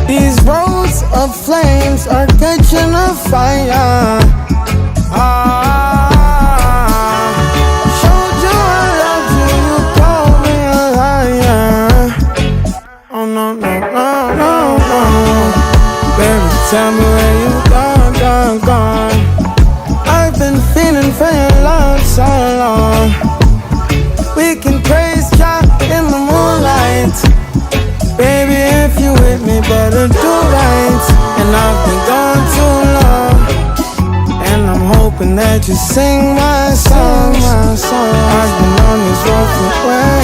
These roads of flames are catching a fire. Showed you I loved you, you called me a liar. Oh no, no, no, no, no. Baby, tell me where you gone. I've been feeling for your love so long. We can praise God in the moonlight. Baby, if you with me, better do right. And I've been gone too long, and I'm hoping that you sing my songs. I've been on this road for well.